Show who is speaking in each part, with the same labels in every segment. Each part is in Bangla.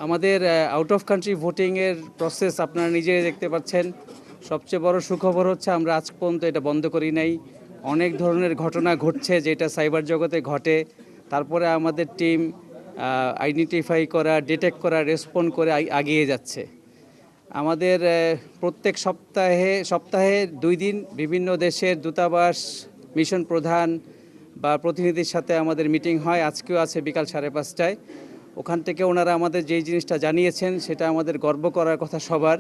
Speaker 1: আমাদের আউট অফ কান্ট্রি ভোটিংয়ের প্রসেস আপনারা নিজেই দেখতে পাচ্ছেন। সবচেয়ে বড় সুখবর হচ্ছে আমরা আজ পর্যন্ত এটা বন্ধ করি নাই। অনেক ধরনের ঘটনা ঘটছে যেটা সাইবার জগতে ঘটে। তারপরে আমাদের টিম আইডেন্টিফাই করা, ডিটেক্ট করা, রেসপন্ড করে আগিয়ে যাচ্ছে। আমাদের প্রত্যেক সপ্তাহে সপ্তাহে 2 দিন বিভিন্ন দেশের দূতাবাস, মিশন প্রধান বা প্রতিনিধির সাথে আমাদের মিটিং হয়। আজকেও আছে বিকাল 5:30টায়। ওখান থেকে ওনারা আমাদের যেই জিনিসটা জানিয়েছেন সেটা আমাদের গর্ব করার কথা সবার।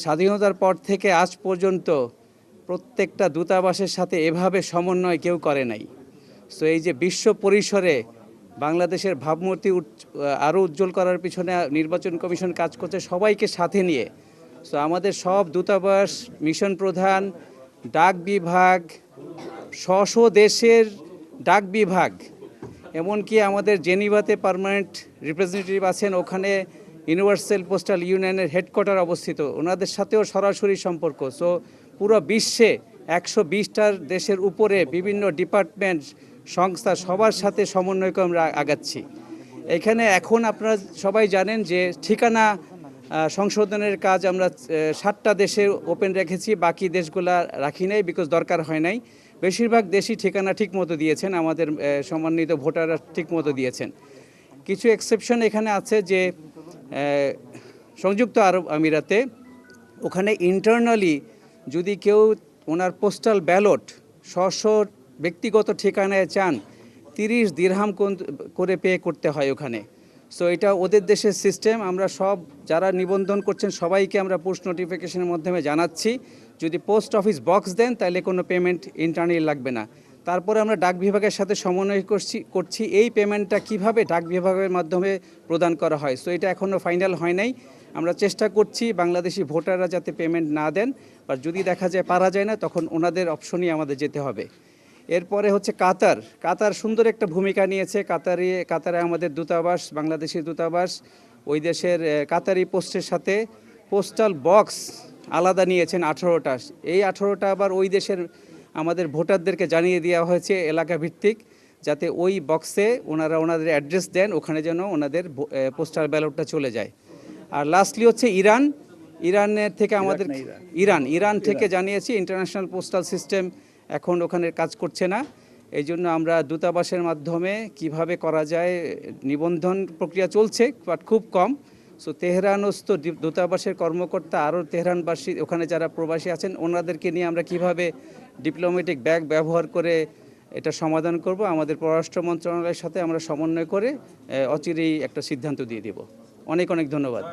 Speaker 1: স্বাধীনতার পর থেকে আজ পর্যন্ত প্রত্যেকটা দূতাবাসের সাথে এভাবে সমন্বয় কেউ করে নাই। সো এই যে বিশ্ব পরিসরে বাংলাদেশের ভাবমূর্তি আরও উজ্জ্বল করার পিছনে নির্বাচন কমিশন কাজ করছে সবাইকে সাথে নিয়ে। সো আমাদের সব দূতাবাস, মিশন প্রধান, ডাক বিভাগ, স্ব দেশের ডাক বিভাগ, এমনকি আমাদের জেনিভাতে পার্মানেন্ট রিপ্রেজেন্টেটিভ আছেন, ওখানে ইউনিভার্সাল পোস্টাল ইউনিয়নের হেডকোয়ার্টার অবস্থিত, ওনাদের সাথেও সরাসরি সম্পর্ক। সো পুরো বিশ্বে 120টার দেশের উপরে বিভিন্ন ডিপার্টমেন্ট, সংস্থা, সবার সাথে সমন্বয় করে আমরা আগাচ্ছি। এখানে এখন আপনারা সবাই জানেন যে ঠিকানা সংশোধনের কাজ আমরা 7টা দেশে ওপেন রেখেছি, বাকি দেশগুলা রাখি নাই বিকজ দরকার হয় নাই। বেশিরভাগ দেশই ঠিকানা ঠিক মতো দিয়েছেন, আমাদের সম্মানিত ভোটাররা ঠিক মতো দিয়েছেন। কিছু এক্সেপশন এখানে আছে যে সংযুক্ত আরব আমিরাতে ওখানে ইন্টারনালি যদি কেউ ওনার পোস্টাল ব্যালট স্ব ব্যক্তিগত ঠিকানায় চান 30 দিরহাম করে পে করতে হয় ওখানে। সো এটা ওদের দেশের সিস্টেম। আমরা সব যারা নিবন্ধন করছেন সবাইকে আমরা পুশ নোটিফিকেশনের মাধ্যমে জানাচ্ছি, যদি পোস্ট অফিস বক্স দেন তাহলে কোনো পেমেন্ট ইন্টারনালি লাগবে না। তারপরে আমরা ডাক বিভাগের সাথে সমন্বয় করছি এই পেমেন্টটা কিভাবে ডাক বিভাগের মাধ্যমে প্রদান করা হয়। সো এটা এখনও ফাইনাল হয় নাই। আমরা চেষ্টা করছি বাংলাদেশি ভোটাররা যাতে পেমেন্ট না দেন, বা যদি দেখা যায় পারা যায় না তখন ওনাদের অপশনই আমাদের যেতে হবে। এরপরে হচ্ছে কাতার সুন্দর একটা ভূমিকা নিয়েছে। কাতারে আমাদের দূতাবাস, বাংলাদেশি দূতাবাস, ওই দেশের কাতারি পোস্টের সাথে পোস্টাল বক্স আলাদা নিয়েছেন 18টা। এই 18টা আবার ওই দেশের আমাদের ভোটারদেরকে জানিয়ে দেওয়া হয়েছে এলাকা ভিত্তিক, যাতে ওই বক্সে ওনারা ওনাদের অ্যাড্রেস দেন, ওখানে যেন ওনাদের পোস্টাল ব্যালটটা চলে যায়। আর লাস্টলি হচ্ছে ইরানের থেকে আমাদের ইরান থেকে জানিয়েছি ইন্টারন্যাশনাল পোস্টাল সিস্টেম এখন ওখানে কাজ করছে না। এই জন্য আমরা দূতাবাসের মাধ্যমে কিভাবে করা যায়, নিবন্ধন প্রক্রিয়া চলছে বাট খুব কম। সো তেহরানস্থ দূতাবাসের কর্মকর্তা আরও তেহরানবাসী, ওখানে যারা প্রবাসী আছেন ওনাদেরকে নিয়ে আমরা কিভাবে ডিপ্লোম্যাটিক ব্যাগ ব্যবহার করে এটা সমাধান করব, আমাদের পররাষ্ট্র মন্ত্রণালয়ের সাথে আমরা সমন্বয় করে অচিরেই একটা সিদ্ধান্ত দিয়ে দেব। অনেক অনেক ধন্যবাদ।